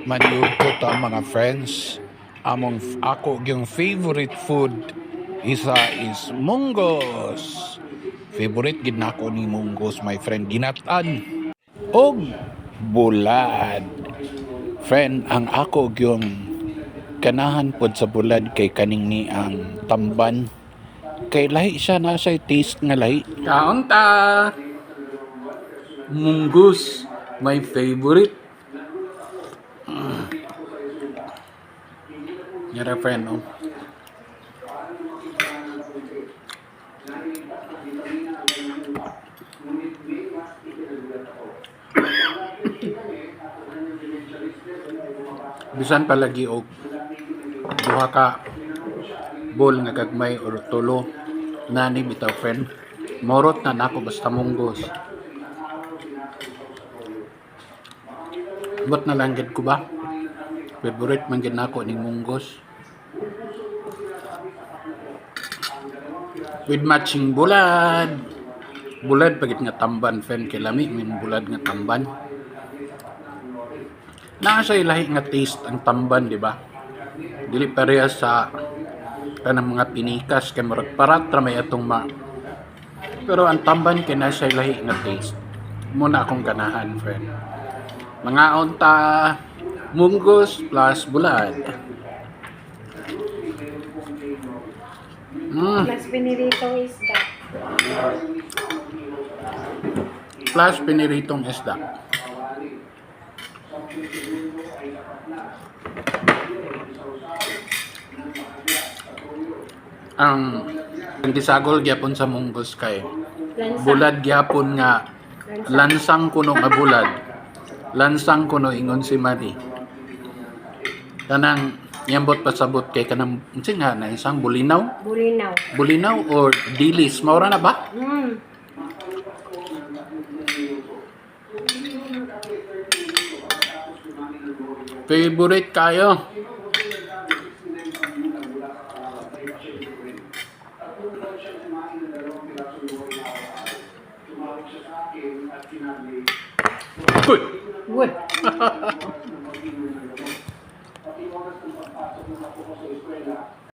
Maniud ko ta mga friends. Ako yung favorite food isa is munggos. Favorite gid nako ni munggos, my friend. Ginatan og bulad. Friend, ang ako yung kanahan pod sa bulad kay kaning ni ang tamban. Kay lahi siya, nasa taste nga lahi. Kaon ta. Munggos, my favorite. Yara friend, oh. Bisan palagi og duha ka bowl nga gagmay or tulo nani bitaw friend. Morot na nako basta munggos. Bot na lang gid ko ba? Favorite man gid nako ning munggos. With matching bulad. Bulad pagit nga tamban friend, kay lami min bulad nga tamban. Naa sa ilahi nga taste ang tamban, di ba? Dili parehas sa kanang mga pinikas kay murag parat ra may atong pero ang tamban kay nasa ilahi nga taste. Muna akong ganahan, friend. Mga unta munggos plus bulad. Plus piniritong isda. Plus piniritong isda. Ang gisagol gyapon sa munggos kay bulad gyapon nga lansang kuno nga bulad. Lansang kuno ingon si Mari. Kanang yambot pasabot kay kanang unsay nga na isang bulinaw? Bulinaw. Bulinaw or dilis, maura na ba? Favorite kayo? Uy! Wood.